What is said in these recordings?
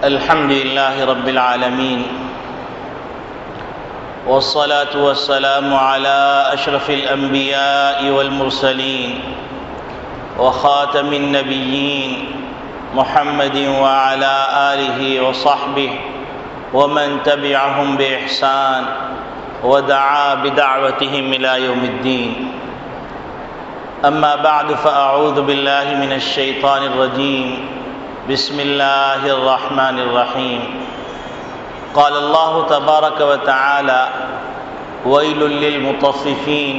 الحمد لله رب العالمين، والصلاة والسلام على أشرف الأنبياء والمرسلين وخاتم النبيين محمد وعلى آله وصحبه ومن تبعهم بإحسان ودعا بدعوتهم إلى يوم الدين. أما بعد، فأعوذ بالله من الشيطان الرجيم. بسم الله الرحمن الرحيم. قال الله تبارك وتعالى: ويل للمطففين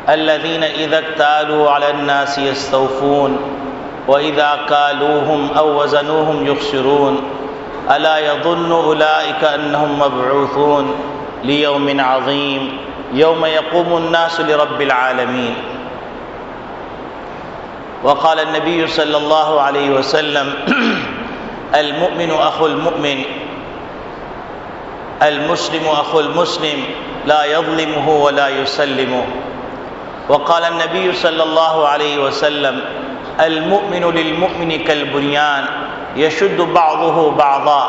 الذين إذا اكتالوا على الناس يستوفون وإذا كالوهم أو وزنوهم يخسرون ألا يظن أولئك أنهم مبعوثون ليوم عظيم يوم يقوم الناس لرب العالمين. وقال النبي صلى الله عليه وسلم: المؤمن أخو المؤمن، المسلم أخو المسلم، لا يظلمه ولا يسلمه. وقال النبي صلى الله عليه وسلم: المؤمن للمؤمن كالبنيان يشد بعضه بعضا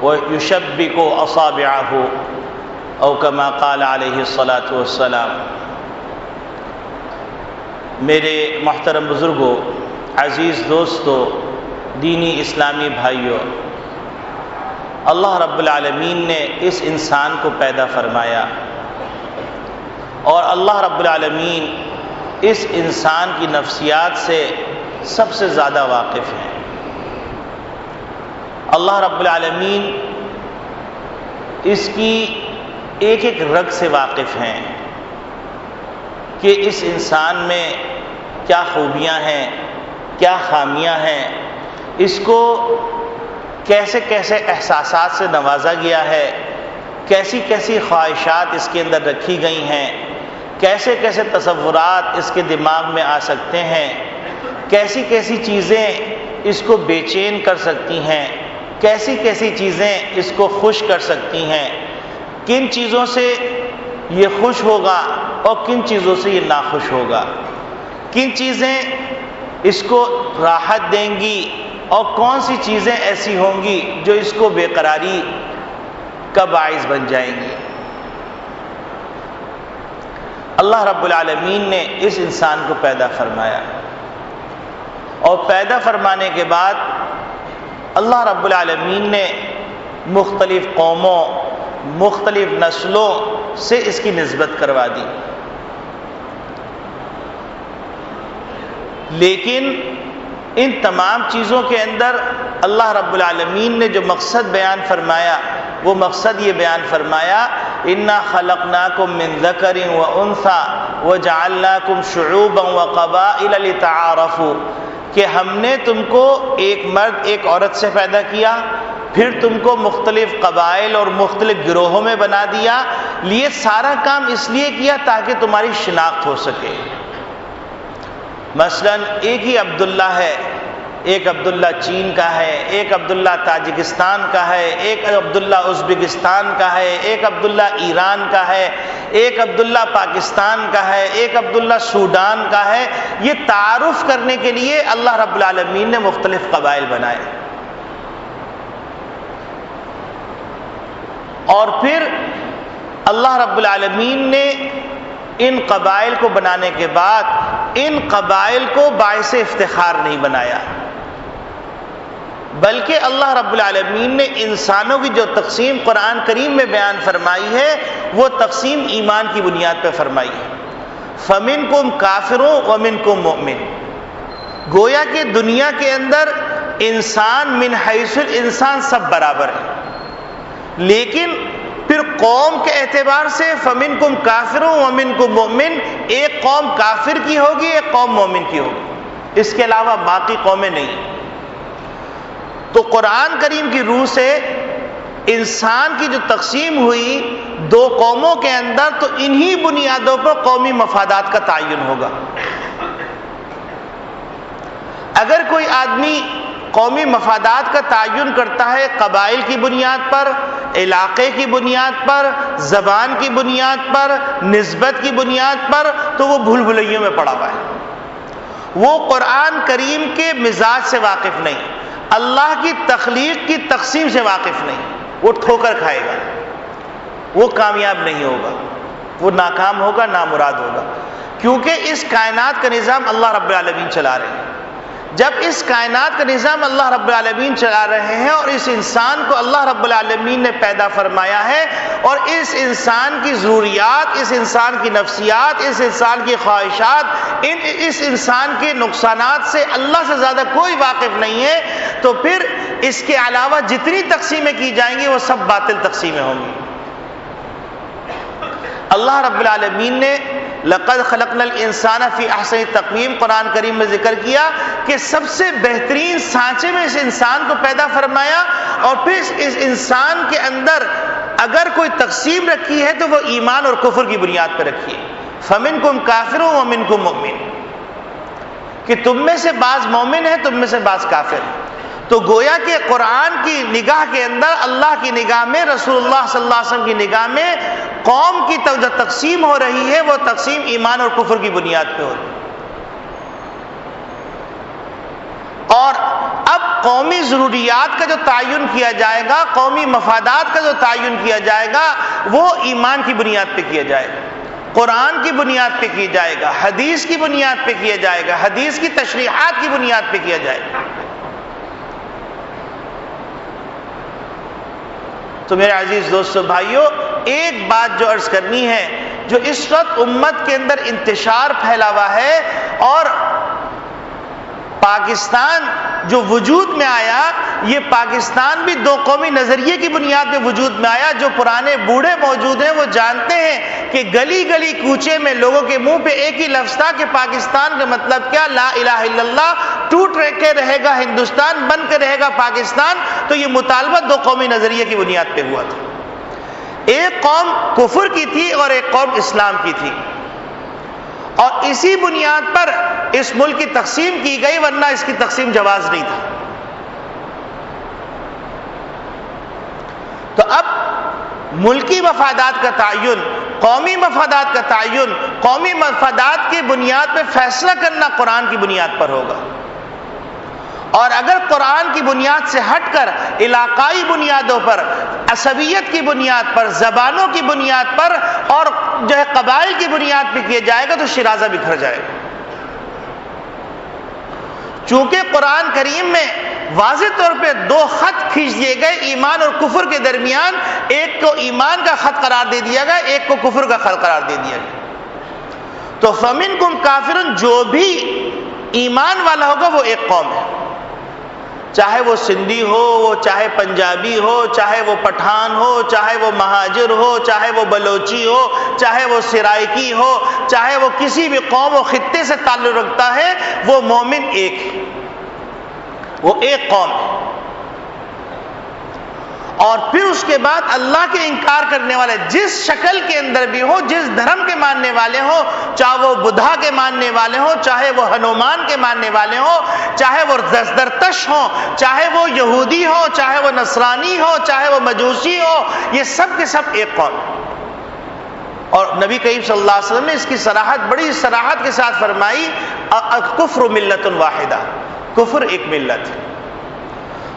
ويشبك أصابعه، أو كما قال عليه الصلاة والسلام. میرے محترم بزرگوں، عزیز دوستوں، دینی اسلامی بھائیوں، اللہ رب العالمین نے اس انسان کو پیدا فرمایا اور اللہ رب العالمین اس انسان کی نفسیات سے سب سے زیادہ واقف ہیں. اللہ رب العالمین اس کی ایک ایک رگ سے واقف ہیں کہ اس انسان میں کیا خوبیاں ہیں، کیا خامیاں ہیں، اس کو کیسے کیسے احساسات سے نوازا گیا ہے، کیسی کیسی خواہشات اس کے اندر رکھی گئی ہیں، کیسے کیسے تصورات اس کے دماغ میں آ سکتے ہیں، کیسی کیسی چیزیں اس کو بے چین کر سکتی ہیں، کیسی کیسی چیزیں اس کو خوش کر سکتی ہیں، کن چیزوں سے یہ خوش ہوگا اور کن چیزوں سے یہ ناخوش ہوگا، کن چیزیں اس کو راحت دیں گی اور کون سی چیزیں ایسی ہوں گی جو اس کو بے قراری کا باعث بن جائیں گی. اللہ رب العالمین نے اس انسان کو پیدا فرمایا اور پیدا فرمانے کے بعد اللہ رب العالمین نے مختلف قوموں، مختلف نسلوں سے اس کی نسبت کروا دی. لیکن ان تمام چیزوں کے اندر اللہ رب العالمین نے جو مقصد بیان فرمایا، وہ مقصد یہ بیان فرمایا: اِنَّا خَلَقْنَاكُم مِّن ذَكَرٍ وَأُنثَىٰ وَجَعَلْنَاكُمْ شُعُوبًا وَقَبَائِلَ لِتَعَارَفُوا، کہ ہم نے تم کو ایک مرد ایک عورت سے پیدا کیا، پھر تم کو مختلف قبائل اور مختلف گروہوں میں بنا دیا. یہ سارا کام اس لیے کیا تاکہ تمہاری شناخت ہو سکے. مثلا ایک ہی عبداللہ ہے، ایک عبداللہ چین کا ہے، ایک عبداللہ تاجکستان کا ہے، ایک عبداللہ ازبکستان کا ہے، ایک عبداللہ ایران کا ہے، ایک عبداللہ پاکستان کا ہے، ایک عبداللہ سوڈان کا ہے. یہ تعارف کرنے کے لیے اللہ رب العالمین نے مختلف قبائل بنائے. اور پھر اللہ رب العالمین نے ان قبائل کو بنانے کے بعد ان قبائل کو باعث افتخار نہیں بنایا، بلکہ اللہ رب العالمین نے انسانوں کی جو تقسیم قرآن کریم میں بیان فرمائی ہے وہ تقسیم ایمان کی بنیاد پہ فرمائی ہے. فَمِنْكُمْ كَافِرٌ وَمِنْكُمْ مُؤْمِنٌ. گویا کہ دنیا کے اندر انسان من حیث الانسان سب برابر ہے، لیکن پھر قوم کے اعتبار سے فَمِنْكُمْ كَافِرٌ وَمِنْكُمْ مُؤْمِنٌ، ایک قوم کافر کی ہوگی، ایک قوم مومن کی ہوگی، اس کے علاوہ باقی قومیں نہیں. تو قرآن کریم کی روح سے انسان کی جو تقسیم ہوئی دو قوموں کے اندر، تو انہی بنیادوں پر قومی مفادات کا تعین ہوگا. اگر کوئی آدمی قومی مفادات کا تعین کرتا ہے قبائل کی بنیاد پر، علاقے کی بنیاد پر، زبان کی بنیاد پر، نسبت کی بنیاد پر، تو وہ بھول بھلیوں میں پڑا ہوا ہے. وہ قرآن کریم کے مزاج سے واقف نہیں. اللہ کی تخلیق کی تقسیم سے واقف نہیں، وہ ٹھوکر کھائے گا، وہ کامیاب نہیں ہوگا، وہ ناکام ہوگا، نامراد ہوگا، کیونکہ اس کائنات کا نظام اللہ رب العالمین چلا رہے ہیں۔ جب اس کائنات کا نظام اللہ رب العالمین چلا رہے ہیں اور اس انسان کو اللہ رب العالمین نے پیدا فرمایا ہے، اور اس انسان کی ضروریات، اس انسان کی نفسیات، اس انسان کی خواہشات، اس انسان کے نقصانات سے اللہ سے زیادہ کوئی واقف نہیں ہے، تو پھر اس کے علاوہ جتنی تقسیمیں کی جائیں گی وہ سب باطل تقسیمیں ہوں گی۔ اللہ رب العالمین نے لقد خلقنا الانسان فی احسن تقویم قرآن کریم میں ذکر کیا کہ سب سے بہترین سانچے میں اس انسان کو پیدا فرمایا، اور پھر اس انسان کے اندر اگر کوئی تقسیم رکھی ہے تو وہ ایمان اور کفر کی بنیاد پہ رکھی ہے۔ فمنکم کافر ومنکم مؤمن، کہ تم میں سے بعض مومن ہیں، تم میں سے بعض کافر ہیں۔ تو گویا کہ قرآن کی نگاہ کے اندر، اللہ کی نگاہ میں، رسول اللہ صلی اللہ علیہ وسلم کی نگاہ میں قوم کی جو تقسیم ہو رہی ہے وہ تقسیم ایمان اور کفر کی بنیاد پہ ہو رہی ہے۔ اور اب قومی ضروریات کا جو تعین کیا جائے گا، قومی مفادات کا جو تعین کیا جائے گا، وہ ایمان کی بنیاد پہ کیا جائے گا، قرآن کی بنیاد پہ کیا جائے گا، حدیث کی بنیاد پہ کیا جائے گا، حدیث کی تشریحات کی بنیاد پہ کیا جائے گا۔ تو میرے عزیز دوستو بھائیو، ایک بات جو عرض کرنی ہے، جو اس وقت امت کے اندر انتشار پھیلا ہوا ہے، اور پاکستان جو وجود میں آیا، یہ پاکستان بھی دو قومی نظریے کی بنیاد پہ وجود میں آیا۔ جو پرانے بوڑھے موجود ہیں وہ جانتے ہیں کہ گلی گلی کوچے میں لوگوں کے منہ پہ ایک ہی لفظ تھا کہ پاکستان کا مطلب کیا، لا الہ الا اللہ، ٹوٹ کے رہے گا ہندوستان، بن کے رہے گا پاکستان۔ تو یہ مطالبہ دو قومی نظریے کی بنیاد پہ ہوا تھا، ایک قوم کفر کی تھی اور ایک قوم اسلام کی تھی، اور اسی بنیاد پر اس ملک کی تقسیم کی گئی، ورنہ اس کی تقسیم جواز نہیں تھا۔ تو اب ملکی مفادات کا تعین، قومی مفادات کا تعین، قومی مفادات کی بنیاد پہ فیصلہ کرنا قرآن کی بنیاد پر ہوگا، اور اگر قرآن کی بنیاد سے ہٹ کر علاقائی بنیادوں پر، عصبیت کی بنیاد پر، زبانوں کی بنیاد پر، اور جو ہے قبائل کی بنیاد پہ کیا جائے گا تو شیرازہ بکھر جائے گا۔ چونکہ قرآن کریم میں واضح طور پہ دو خط کھینچ دیے گئے ایمان اور کفر کے درمیان، ایک کو ایمان کا خط قرار دے دیا گیا، ایک کو کفر کا خط قرار دے دیا گیا۔ تو فمنکم کافرون، جو بھی ایمان والا ہوگا وہ ایک قوم ہے، چاہے وہ سندھی ہو، وہ چاہے پنجابی ہو، چاہے وہ پٹھان ہو، چاہے وہ مہاجر ہو، چاہے وہ بلوچی ہو، چاہے وہ سرائکی ہو، چاہے وہ کسی بھی قوم و خطے سے تعلق رکھتا ہے، وہ مومن ایک ہے، وہ ایک قوم ہے۔ اور پھر اس کے بعد اللہ کے انکار کرنے والے جس شکل کے اندر بھی ہو، جس دھرم کے ماننے والے ہوں، چاہے وہ بدھا کے ماننے والے ہوں، چاہے وہ ہنومان کے ماننے والے ہوں، چاہے وہ زرتشت ہوں، چاہے وہ یہودی ہو، چاہے وہ نصرانی ہو، چاہے وہ مجوسی ہو، یہ سب کے سب ایک قوم ہے۔ اور نبی کریم صلی اللہ علیہ وسلم نے اس کی صراحت بڑی صراحت کے ساتھ فرمائی، الکفر ملت واحدہ، کفر ایک ملت ہے۔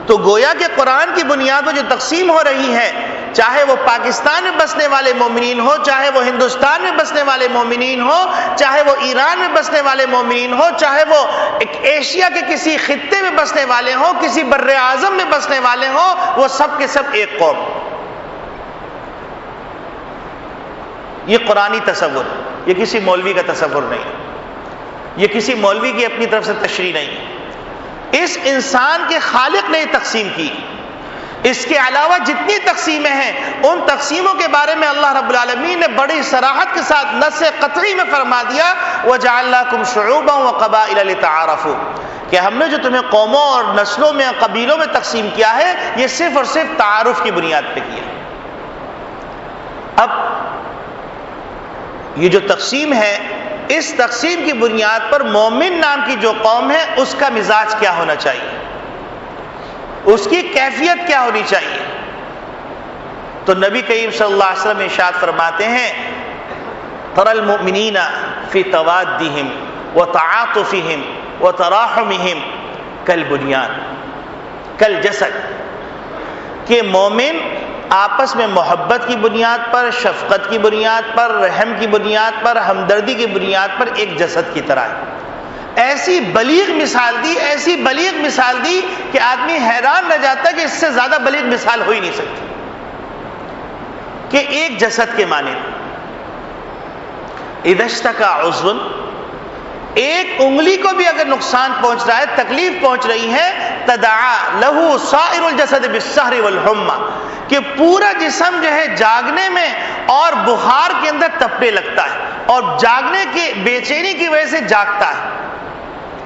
تو گویا کہ قرآن کی بنیاد پر جو تقسیم ہو رہی ہے، چاہے وہ پاکستان میں بسنے والے مومنین ہو، چاہے وہ ہندوستان میں بسنے والے مومنین ہو، چاہے وہ ایران میں بسنے والے مومنین ہو، چاہے وہ ایشیا کے کسی خطے میں بسنے والے ہوں، کسی بر اعظم میں بسنے والے ہوں، وہ سب کے سب ایک قوم۔ یہ قرآنی تصور، یہ کسی مولوی کا تصور نہیں، یہ کسی مولوی کی اپنی طرف سے تشریح نہیں، اس انسان کے خالق نے تقسیم کی۔ اس کے علاوہ جتنی تقسیمیں ہیں، ان تقسیموں کے بارے میں اللہ رب العالمین نے بڑی صراحت کے ساتھ نص قطعی میں فرما دیا، وَجَعَلْنَاكُمْ شُعُوبًا وَقَبَائِلَ لِتَعَارَفُوا، کہ ہم نے جو تمہیں قوموں اور نسلوں میں، قبیلوں میں تقسیم کیا ہے، یہ صرف اور صرف تعارف کی بنیاد پہ کیا۔ اب یہ جو تقسیم ہے، اس تقسیم کی بنیاد پر مومن نام کی جو قوم ہے، اس کا مزاج کیا ہونا چاہیے، اس کی کیفیت کیا ہونی چاہیے؟ تو نبی کریم صلی اللہ علیہ وسلم ارشاد فرماتے ہیں، تَرَى الْمُؤْمِنِينَ فِي تَوَادِّهِمْ وَتَعَاطُفِهِمْ وَتَرَاحُمِهِمْ كَالْبُنْيَانِ، کل جسد، کہ مومن آپس میں محبت کی بنیاد پر، شفقت کی بنیاد پر، رحم کی بنیاد پر، ہمدردی کی بنیاد پر ایک جسد کی طرح ہے۔ ایسی بلیغ مثال دی، ایسی بلیغ مثال دی کہ آدمی حیران رہ جاتا ہے کہ اس سے زیادہ بلیغ مثال ہو ہی نہیں سکتی، کہ ایک جسد کے معنی اذا اشتکى عضو، ایک انگلی کو بھی اگر نقصان پہنچ رہا ہے، تکلیف پہنچ رہی ہے، تداعى له سائر الجسد بالسہر والحمى، کہ پورا جسم جو ہے جاگنے میں اور بخار کے اندر تپنے لگتا ہے اور جاگنے کی بے چینی کی وجہ سے جاگتا ہے۔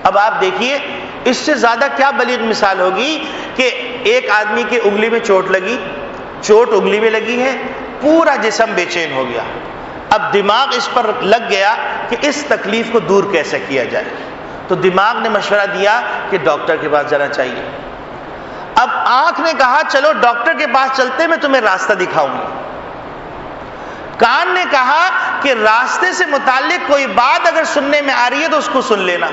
اب آپ دیکھیے اس سے زیادہ کیا بلیغ مثال ہوگی کہ ایک آدمی کی انگلی میں چوٹ لگی، چوٹ انگلی میں لگی ہے، پورا جسم بے چین ہو گیا، اب دماغ اس پر لگ گیا کہ اس تکلیف کو دور کیسے کیا جائے، تو دماغ نے مشورہ دیا کہ ڈاکٹر کے پاس جانا چاہیے۔ اب آنکھ نے کہا چلو ڈاکٹر کے پاس چلتے، میں تمہیں راستہ دکھاؤں گی۔ کان نے کہا کہ راستے سے متعلق کوئی بات اگر سننے میں آ رہی ہے تو اس کو سن لینا۔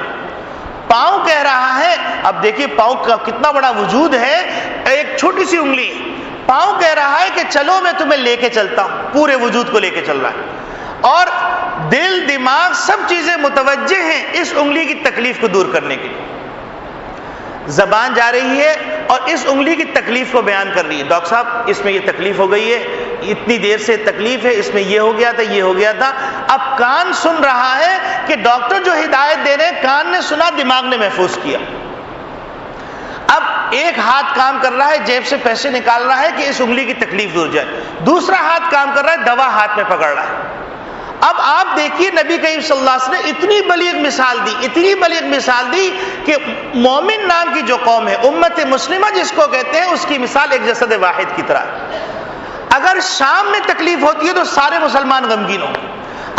پاؤں کہہ رہا ہے، اب دیکھیے پاؤں کا کتنا بڑا وجود ہے، ایک چھوٹی سی انگلی، پاؤں کہہ رہا ہے کہ چلو میں تمہیں لے کے چلتا ہوں، پورے وجود کو لے کے چل رہا ہے، اور دل دماغ سب چیزیں متوجہ ہیں اس انگلی کی تکلیف کو دور کرنے کے لیے۔ زبان جا رہی ہے اور اس انگلی کی تکلیف کو بیان کر رہی ہے، ڈاکٹر صاحب اس میں یہ تکلیف ہو گئی ہے، اتنی دیر سے تکلیف ہے، اس میں یہ ہو گیا تھا، یہ ہو گیا تھا۔ اب کان سن رہا ہے کہ ڈاکٹر جو ہدایت دے رہے ہیں، کان نے سنا، دماغ نے محفوظ کیا۔ اب ایک ہاتھ کام کر رہا ہے، جیب سے پیسے نکال رہا ہے کہ اس انگلی کی تکلیف دور جائے، دوسرا ہاتھ کام کر رہا ہے، دوا ہاتھ میں پکڑ رہا ہے۔ اب آپ دیکھیے نبی کریم صلی اللہ علیہ وسلم نے اتنی بلیغ مثال دی، اتنی بلیغ مثال دی کہ مومن نام کی جو قوم ہے، امت مسلمہ جس کو کہتے ہیں، اس کی مثال ایک جسد واحد کی طرح ہے۔ اگر شام میں تکلیف ہوتی ہے تو سارے مسلمان غمگین ہوں گے،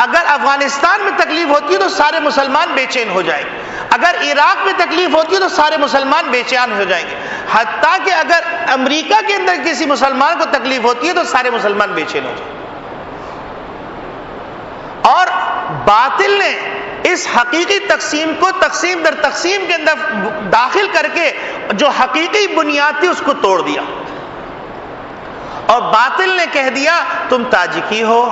اگر افغانستان میں تکلیف ہوتی ہے تو سارے مسلمان بے چین ہو جائیں گے، اگر عراق میں تکلیف ہوتی ہے تو سارے مسلمان بے چین ہو جائیں گے، حتیٰ کہ اگر امریکہ کے اندر کسی مسلمان کو تکلیف ہوتی ہے تو سارے مسلمان بے چین ہو جائیں گے۔ اور باطل نے اس حقیقی تقسیم کو تقسیم در تقسیم کے اندر داخل کر کے جو حقیقی بنیاد تھی اس کو توڑ دیا، اور باطل نے کہہ دیا تم تاجکی ہو،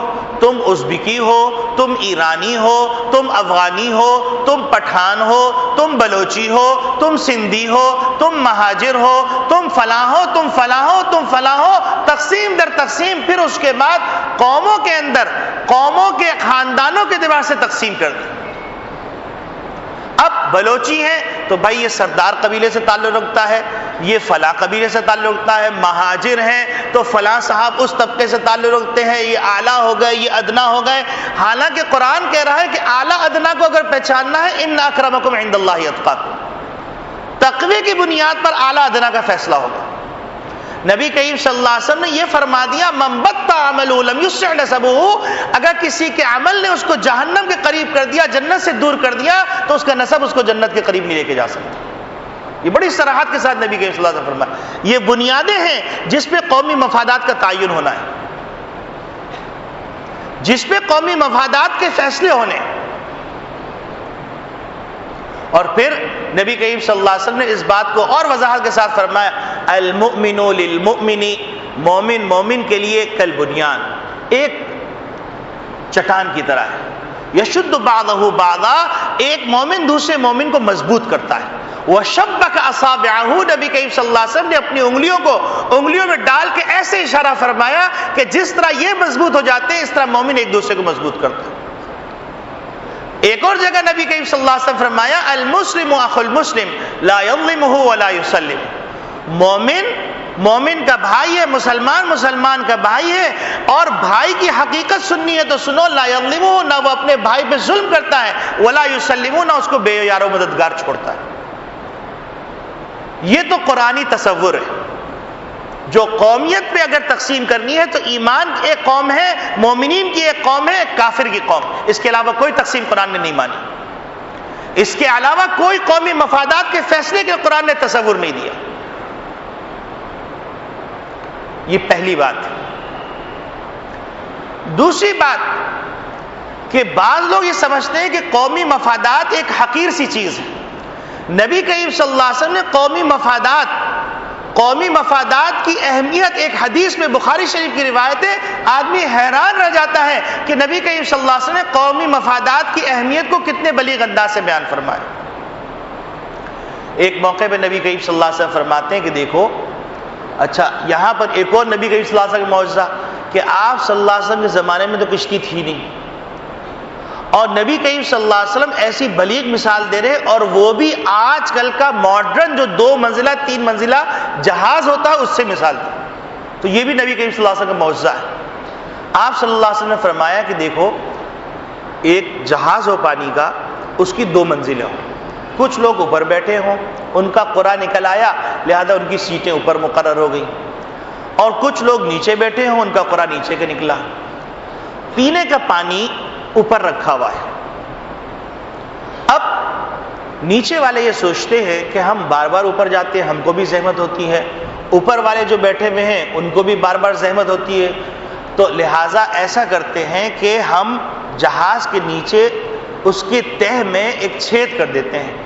تم ازبکی ہو، تم ایرانی ہو، تم افغانی ہو، تم پٹھان ہو، تم بلوچی ہو، تم سندھی ہو، تم مہاجر ہو، تم فلاں ہو، تم فلاں ہو، تم فلاں ہو، تقسیم در تقسیم۔ پھر اس کے بعد قوموں کے اندر، قوموں کے خاندانوں کے اعتبار سے تقسیم کر دی۔ اب بلوچی ہیں تو بھائی یہ سردار قبیلے سے تعلق رکھتا ہے، یہ فلاں قبیلے سے تعلق رکھتا ہے، مہاجر ہیں تو فلاں صاحب اس طبقے سے تعلق رکھتے ہیں، یہ اعلیٰ ہو گئے، یہ ادنا ہو گئے۔ حالانکہ قرآن کہہ رہا ہے کہ اعلیٰ ادنا کو اگر پہچاننا ہے، ان اکرمکم عند اللہ اتقاکم، تقوی کی بنیاد پر اعلیٰ ادنا کا فیصلہ ہوگا۔ نبی کریم صلی اللہ علیہ وسلم نے یہ فرما دیا من بطأ عملہ لم یسرع نسبہ، اگر کسی کے عمل نے اس کو جہنم کے قریب کر دیا، جنت سے دور کر دیا، تو اس کا نسب اس کو جنت کے قریب نہیں لے کے جا سکتا۔ یہ بڑی صراحت کے ساتھ نبی کریم صلی اللہ علیہ وسلم فرمایا، یہ بنیادیں ہیں جس پہ قومی مفادات کا تعین ہونا ہے، جس پہ قومی مفادات کے فیصلے ہونے۔ اور پھر نبی کریم صلی اللہ علیہ وسلم نے اس بات کو اور وضاحت کے ساتھ فرمایا، المؤمن للمؤمن، مومن مومن کے لیے کل بنیان، ایک چٹان کی طرح ہے، یشد بعضہ بعضا، ایک مومن دوسرے مومن کو مضبوط کرتا ہے۔ وشبک اصابعہ، نبی کریم صلی اللہ علیہ وسلم نے اپنی انگلیوں کو انگلیوں میں ڈال کے ایسے اشارہ فرمایا کہ جس طرح یہ مضبوط ہو جاتے ہیں، اس طرح مومن ایک دوسرے کو مضبوط کرتا ہے۔ ایک اور جگہ نبی کریم صلی اللہ علیہ وسلم فرمایا، المسلم اخو المسلم لا یظلمہ ولا یسلم، مومن مومن کا بھائی ہے، مسلمان مسلمان کا بھائی ہے، اور بھائی کی حقیقت سننی ہے تو سنو، لا یظلمہ، نہ وہ اپنے بھائی پہ ظلم کرتا ہے، ولا یسلم، نہ اس کو بے یار و مددگار چھوڑتا ہے۔ یہ تو قرآنی تصور ہے۔ جو قومیت پہ اگر تقسیم کرنی ہے تو ایمان کی ایک قوم ہے، مومنین کی ایک قوم ہے، ایک کافر کی قوم، اس کے علاوہ کوئی تقسیم قرآن نے نہیں مانی، اس کے علاوہ کوئی قومی مفادات کے فیصلے کے قرآن نے تصور نہیں دیا۔ یہ پہلی بات ہے۔ دوسری بات کہ بعض لوگ یہ سمجھتے ہیں کہ قومی مفادات ایک حقیر سی چیز ہے۔ نبی کریم صلی اللہ علیہ وسلم نے قومی مفادات قومی مفادات کی اہمیت ایک حدیث میں بخاری شریف کی روایت ہے، آدمی حیران رہ جاتا ہے کہ نبی کریم صلی اللہ علیہ وسلم نے قومی مفادات کی اہمیت کو کتنے بلیغ انداز سے بیان فرمایا۔ ایک موقع پہ نبی کریم صلی اللہ علیہ وسلم فرماتے ہیں کہ دیکھو، اچھا یہاں پر ایک اور نبی کریم صلی اللہ علیہ وسلم کا معجزہ کہ آپ صلی اللہ علیہ وسلم کے زمانے میں تو کشتی تھی نہیں، اور نبی کریم صلی اللہ علیہ وسلم ایسی بلیغ مثال دے رہے، اور وہ بھی آج کل کا ماڈرن جو 2 منزلہ 3 منزلہ جہاز ہوتا ہے اس سے مثال دی۔ تو یہ بھی نبی کریم صلی اللہ علیہ وسلم کا معجزہ ہے۔ آپ صلی اللہ علیہ وسلم نے فرمایا کہ دیکھو، ایک جہاز ہو پانی کا، اس کی 2 منزلیں ہوں، کچھ لوگ اوپر بیٹھے ہوں، ان کا قرا نکل آیا لہذا ان کی سیٹیں اوپر مقرر ہو گئیں، اور کچھ لوگ نیچے بیٹھے ہوں، ان کا قرا نیچے کا نکلا۔ پینے کا پانی اوپر رکھا ہوا ہے۔ اب نیچے والے یہ سوچتے ہیں کہ ہم بار بار اوپر جاتے ہیں، ہم کو بھی زحمت ہوتی ہے، اوپر والے جو بیٹھے ہوئے ہیں ان کو بھی بار بار زحمت ہوتی ہے، تو لہٰذا ایسا کرتے ہیں کہ ہم جہاز کے نیچے اس کے تہہ میں ایک چھید کر دیتے ہیں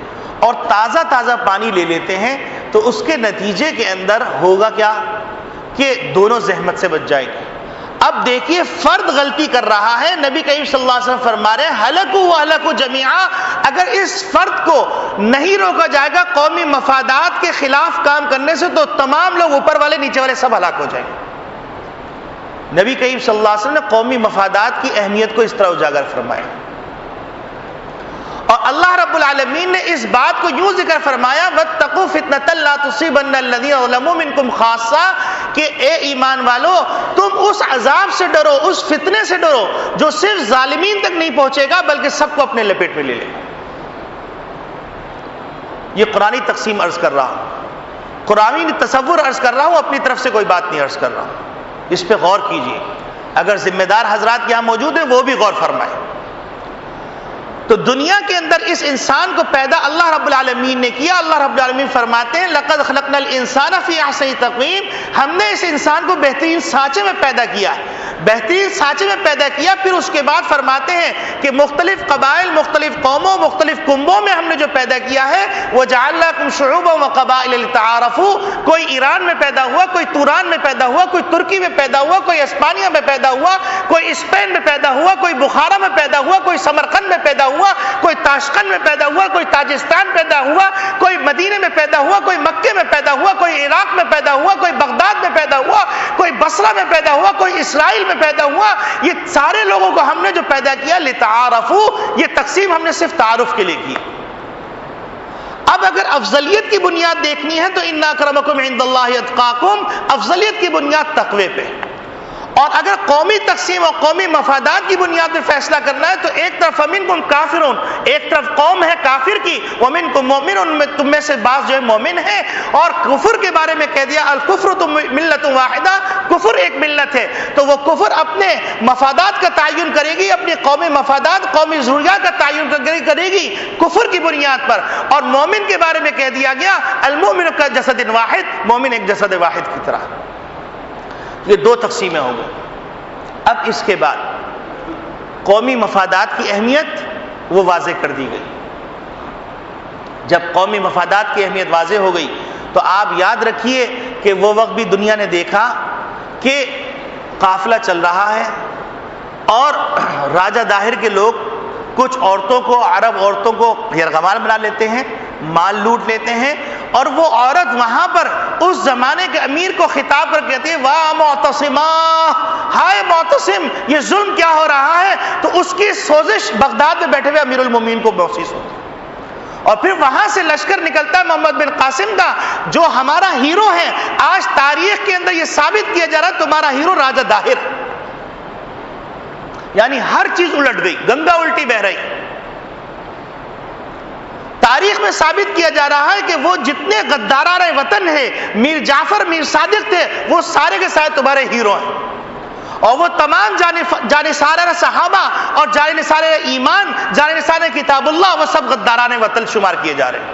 اور تازہ تازہ پانی لے لیتے ہیں، تو اس کے نتیجے کے اندر ہوگا کیا کہ دونوں زحمت سے بچ جائیں گے۔ اب دیکھیے فرد غلطی کر رہا ہے، نبی کریم صلی اللہ علیہ وسلم فرما رہے ہیں ہلکوا وہلکوا جمیعا، اگر اس فرد کو نہیں روکا جائے گا قومی مفادات کے خلاف کام کرنے سے تو تمام لوگ اوپر والے نیچے والے سب ہلاک ہو جائیں گے۔ نبی کریم صلی اللہ علیہ وسلم نے قومی مفادات کی اہمیت کو اس طرح اجاگر فرمایا، اور اللہ رب العالمین نے اس بات کو یوں ذکر فرمایا واتقوا فتنة لا تصيبن الذين ظلموا منكم خاصہ، کہ اے ایمان والو تم اس عذاب سے ڈرو، اس فتنے سے ڈرو جو صرف ظالمین تک نہیں پہنچے گا بلکہ سب کو اپنے لپیٹ میں لے لے گا۔ یہ قرآنی تقسیم عرض کر رہا ہوں، قرآنی تصور عرض کر رہا ہوں، اپنی طرف سے کوئی بات نہیں عرض کر رہا ہوں، اس پہ غور کیجئے، اگر ذمہ دار حضرات یہاں موجود ہیں وہ بھی غور فرمائیں۔ تو دنیا کے اندر اس انسان کو پیدا اللہ رب العالمین نے کیا۔ اللہ رب العالمین فرماتے ہیں لَقَدْ خَلَقْنَا الْإِنسَانَ فِي أَحْسَنِ تَقْوِيمٍ، ہم نے اس انسان کو بہترین سانچے میں پیدا کیا ہے، بہترین سانچے میں پیدا کیا۔ پھر اس کے بعد فرماتے ہیں کہ مختلف قبائل، مختلف قوموں، مختلف کنبوں میں ہم نے جو پیدا کیا ہے وَجَعَلْنَاكُمْ شُعُوبًا وَقَبَائِلَ لِتَعَارَفُوا، کوئی ایران میں پیدا ہوا، کوئی توران میں پیدا ہوا، کوئی ترکی میں پیدا ہوا، کوئی اسپانیہ میں پیدا ہوا، کوئی اسپین میں پیدا ہوا، کوئی بخارا میں پیدا ہوا، کوئی سمرقند میں پیدا ہوا، کوئی تاشقند میں پیدا ہوا، کوئی تاجستان پیدا ہوا، کوئی مدینے میں پیدا ہوا، کوئی مکے میں پیدا ہوا، کوئی عراق میں پیدا ہوا، کوئی بغداد میں پیدا ہوا، کوئی بصرہ میں پیدا ہوا، کوئی اسرائیل میں پیدا ہوا۔ یہ سارے لوگوں کو ہم نے جو پیدا کیا لتعارفوا، یہ تقسیم ہم نے صرف تعارف کے لیے کی۔ اب اگر افضلیت کی بنیاد دیکھنی ہے تو ان اکرمکم عند اللہ اتقاکم، افضلیت کی بنیاد تقوی پہ، اور اگر قومی تقسیم اور قومی مفادات کی بنیاد پہ فیصلہ کرنا ہے تو ایک طرف فمنکم کافرون، ایک طرف قوم ہے کافر کی، ومنکم مومنون، تم میں سے بعض جو ہے مومن ہے، اور کفر کے بارے میں کہہ دیا الکفر تو ملت واحدہ، کفر ایک ملت ہے، تو وہ کفر اپنے مفادات کا تعین کرے گی، اپنی قومی مفادات، قومی ضروریات کا تعین کرے گی کفر کی بنیاد پر، اور مومن کے بارے میں کہہ دیا گیا المؤمن کا جسد واحد، مومن ایک جسد واحد کی طرح۔ یہ 2 تقسیمیں ہوں گی۔ اب اس کے بعد قومی مفادات کی اہمیت وہ واضح کر دی گئی۔ جب قومی مفادات کی اہمیت واضح ہو گئی تو آپ یاد رکھیے کہ وہ وقت بھی دنیا نے دیکھا کہ قافلہ چل رہا ہے اور راجہ داہر کے لوگ کچھ عورتوں کو، عرب عورتوں کو یرغمال بنا لیتے ہیں، مال لوٹ لیتے ہیں، اور وہ عورت وہاں پر اس زمانے کے امیر کو خطاب کر کہتی ہے واہ معتصما، ہائے معتصم یہ ظلم کیا ہو رہا ہے، تو اس کی سوزش بغداد میں بیٹھے ہوئے امیر المومنین کو محسوس ہوتی ہے، اور پھر وہاں سے لشکر نکلتا ہے محمد بن قاسم کا جو ہمارا ہیرو ہے۔ آج تاریخ کے اندر یہ ثابت کیا جا رہا ہے تمہارا ہیرو راجہ داہر، یعنی ہر چیز الٹ گئی، گنگا الٹی بہ رہی۔ تاریخ میں ثابت کیا جا رہا ہے کہ وہ جتنے غداران وطن ہیں، میر جعفر، میر صادق تھے، وہ سارے کے سارے تمہارے ہیرو ہیں، اور وہ تمام جانثاران صحابہ اور جانثار ایمان، جانثار کتاب اللہ، وہ سب غداران وطن شمار کیے جا رہے ہیں۔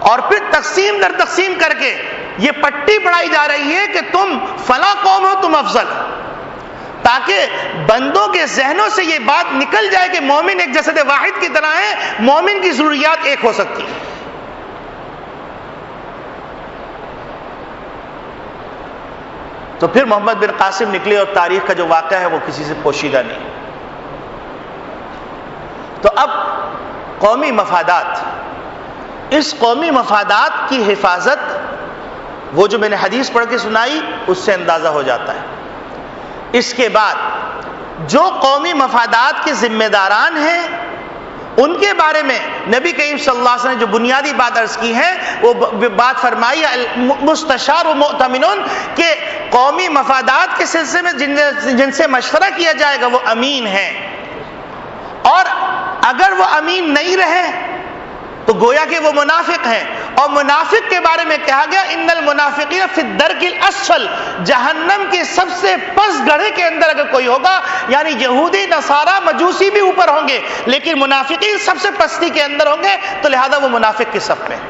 اور پھر تقسیم در تقسیم کر کے یہ پٹی پڑھائی جا رہی ہے کہ تم فلاں قوم ہو، تم افضل، تاکہ بندوں کے ذہنوں سے یہ بات نکل جائے کہ مومن ایک جسد واحد کی طرح ہے، مومن کی ضروریات ایک ہو سکتی ہیں۔ تو پھر محمد بن قاسم نکلے اور تاریخ کا جو واقعہ ہے وہ کسی سے پوشیدہ نہیں۔ تو اب قومی مفادات، اس قومی مفادات کی حفاظت، وہ جو میں نے حدیث پڑھ کے سنائی اس سے اندازہ ہو جاتا ہے۔ اس کے بعد جو قومی مفادات کے ذمہ داران ہیں ان کے بارے میں نبی کریم صلی اللہ علیہ وسلم نے جو بنیادی بات عرض کی ہے وہ بات فرمائی مستشار و مؤتمنون، کہ قومی مفادات کے سلسلے میں جن سے مشورہ کیا جائے گا وہ امین ہیں، اور اگر وہ امین نہیں رہے تو گویا کہ وہ منافق ہیں۔ اور منافق کے بارے میں کہا گیا ان المنافقین فی الدرک الاسفل، جہنم کے سب سے پس گڑھے کے اندر اگر کوئی ہوگا، یعنی یہودی نصارہ مجوسی بھی اوپر ہوں گے لیکن منافقین سب سے پستی کے اندر ہوں گے، تو لہذا وہ منافق کی صف میں۔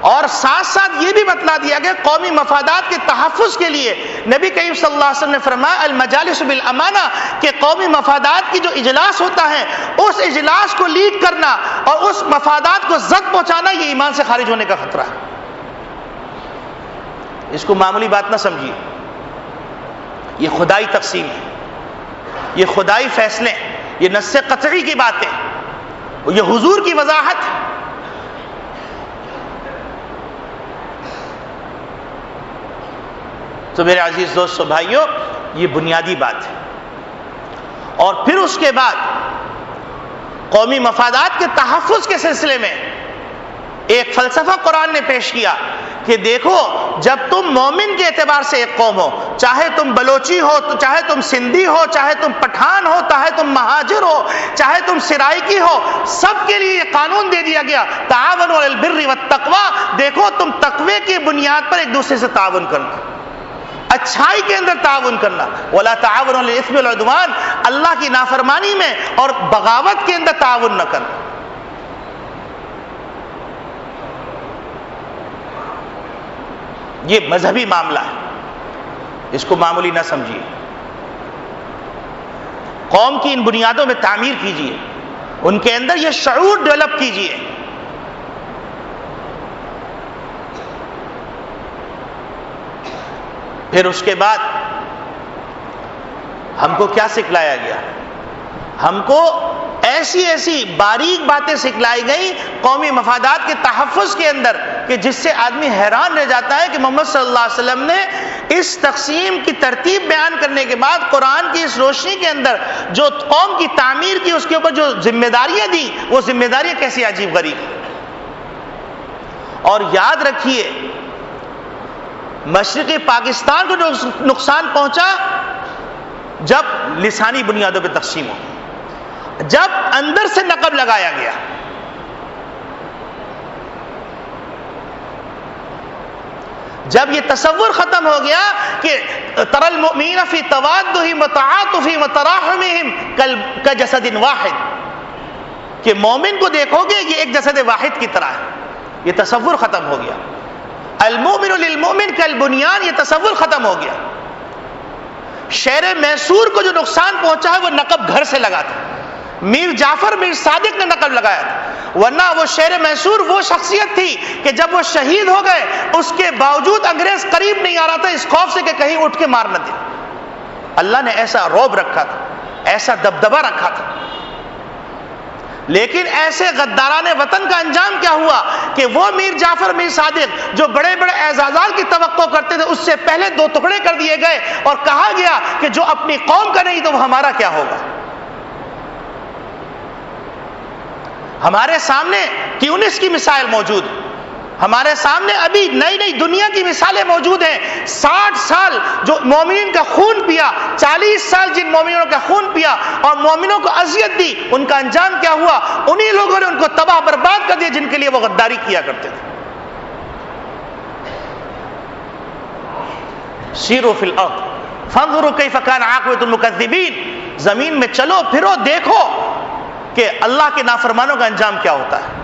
اور ساتھ ساتھ یہ بھی بتلا دیا گیا قومی مفادات کے تحفظ کے لیے نبی کریم صلی اللہ علیہ وسلم نے فرمایا المجالس بالامانہ، کہ قومی مفادات کی جو اجلاس ہوتا ہے اس اجلاس کو لیڈ کرنا اور اس مفادات کو زد پہنچانا یہ ایمان سے خارج ہونے کا خطرہ ہے۔ اس کو معمولی بات نہ سمجھیے، یہ خدائی تقسیم ہے، یہ خدائی فیصلے، یہ نص قطعی کی باتیں، یہ حضور کی وضاحت ہے۔ تو میرے عزیز دوستو بھائیوں، یہ بنیادی بات ہے۔ اور پھر اس کے بعد قومی مفادات کے تحفظ کے سلسلے میں ایک فلسفہ قرآن نے پیش کیا کہ دیکھو، جب تم مومن کے اعتبار سے ایک قوم ہو، چاہے تم بلوچی ہو، چاہے تم سندھی ہو، چاہے تم پٹھان ہو، چاہے تم مہاجر ہو، چاہے تم سرائکی ہو، سب کے لیے یہ قانون دے دیا گیا تعاونوا علی البر والتقوی، دیکھو تم تقوی کی بنیاد پر ایک دوسرے سے تعاون کرنا، اچھائی کے اندر تعاون کرنا، ولا تعاونوا علی الاثم والعدوان، اللہ کی نافرمانی میں اور بغاوت کے اندر تعاون نہ کرنا۔ یہ مذہبی معاملہ ہے، اس کو معمولی نہ سمجھیے۔ قوم کی ان بنیادوں میں تعمیر کیجیے، ان کے اندر یہ شعور ڈیولپ کیجیے۔ پھر اس کے بعد ہم کو کیا سکھلایا گیا؟ ہم کو ایسی ایسی باریک باتیں سکھلائی گئی قومی مفادات کے تحفظ کے اندر کہ جس سے آدمی حیران رہ جاتا ہے کہ محمد صلی اللہ علیہ وسلم نے اس تقسیم کی ترتیب بیان کرنے کے بعد قرآن کی اس روشنی کے اندر جو قوم کی تعمیر کی، اس کے اوپر جو ذمہ داریاں دی، وہ ذمہ داریاں کیسی عجیب غریب۔ اور یاد رکھیے، مشرقی پاکستان کو جو نقصان پہنچا جب لسانی بنیادوں پہ تقسیم ہو، جب اندر سے نقب لگایا گیا، جب یہ تصور ختم ہو گیا کہ تری المؤمنین فی توادہم وتعاطفہم وتراحمہم کجسد واحد، کہ مومن کو دیکھو گے یہ ایک جسد واحد کی طرح ہے، یہ تصور ختم ہو گیا۔ المؤمن للمؤمن کالبنیان، یہ تصور ختم ہو گیا۔ شہر میسور کو جو نقصان پہنچا ہے وہ نقب گھر سے لگا تھا، میر جعفر میر صادق نے نقب لگایا تھا، ورنہ وہ شہر میسور وہ شخصیت تھی کہ جب وہ شہید ہو گئے اس کے باوجود انگریز قریب نہیں آ رہا تھا اس خوف سے کہ کہیں اٹھ کے مار نہ دے۔ اللہ نے ایسا رعب رکھا تھا، ایسا دبدبہ رکھا تھا، لیکن ایسے غداران وطن کا انجام کیا ہوا کہ وہ میر جعفر میر صادق جو بڑے بڑے اعزازات کی توقع کرتے تھے اس سے پہلے دو ٹکڑے کر دیے گئے، اور کہا گیا کہ جو اپنی قوم کا نہیں تو وہ ہمارا کیا ہوگا۔ ہمارے سامنے تیونس کی مثال موجود ہے، ہمارے سامنے ابھی نئی نئی دنیا کی مثالیں موجود ہیں۔ 60 سال جو مومنین کا خون پیا، 40 سال جن مومنوں کا خون پیا اور مومنوں کو اذیت دی، ان کا انجام کیا ہوا؟ انہی لوگوں نے ان کو تباہ برباد کر دیا جن کے لیے وہ غداری کیا کرتے تھے۔ سیروا فی الارض فانظروا کیف کان عاقبۃ المکذبین، زمین میں چلو پھرو دیکھو کہ اللہ کے نافرمانوں کا انجام کیا ہوتا ہے۔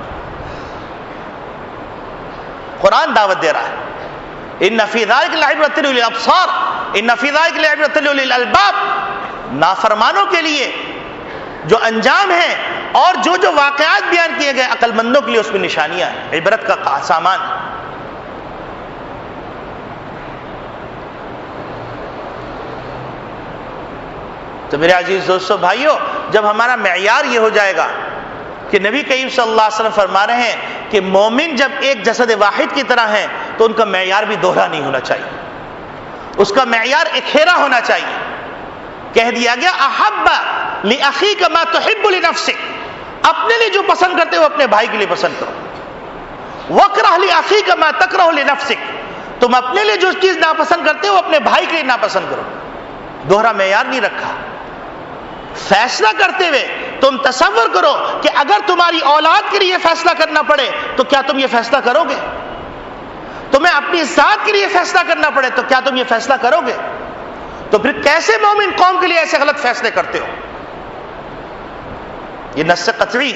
قرآن دعوت دے رہا ہے ان فی ذلک لعبرۃ لأولی الابصار، ان فی ذلک لعبرۃ لأولی الالباب، نافرمانوں کے لیے جو انجام ہے اور جو واقعات بیان کیے گئے عقل مندوں کے لیے اس میں نشانیاں ہیں، عبرت کا سامان۔ تو میرے عزیز دوستو بھائیو، جب ہمارا معیار یہ ہو جائے گا کہ نبی کریم صلی اللہ علیہ وسلم فرما رہے ہیں کہ مومن جب ایک جسد واحد کی طرح ہیں تو ان کا معیار بھی دوہرا نہیں ہونا چاہیے، اس کا معیار اکھیرا ہونا چاہیے۔ کہہ دیا گیا احب لاخیک ما تحب لنفسک، اپنے لیے جو پسند کرتے ہو اپنے بھائی کے لیے پسند کرو۔ وکرہ لاخیک ما تکرہ لنفسک، تم اپنے لیے جو چیز ناپسند کرتے ہو اپنے بھائی کے لیے ناپسند کرو۔ دوہرا معیار نہیں رکھا۔ فیصلہ کرتے ہوئے تم تصور کرو کہ اگر تمہاری اولاد کے لیے یہ فیصلہ کرنا پڑے تو کیا تم یہ فیصلہ کرو گے؟ تمہیں اپنی ذات کے لیے فیصلہ کرنا پڑے تو کیا تم یہ فیصلہ کرو گے؟ تو پھر کیسے مومن قوم کے لیے ایسے غلط فیصلے کرتے ہو؟ یہ نص قطعی،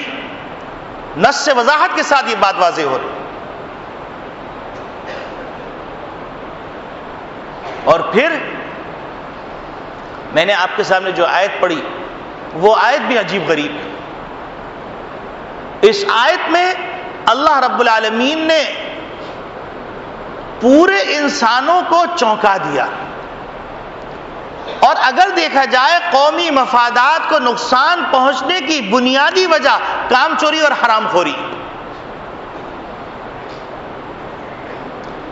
نص سے وضاحت کے ساتھ یہ بات واضح ہو رہی۔ اور پھر میں نے آپ کے سامنے جو آیت پڑھی وہ آیت بھی عجیب غریب ہے۔ اس آیت میں اللہ رب العالمین نے پورے انسانوں کو چونکا دیا، اور اگر دیکھا جائے قومی مفادات کو نقصان پہنچنے کی بنیادی وجہ کام چوری اور حرام خوری،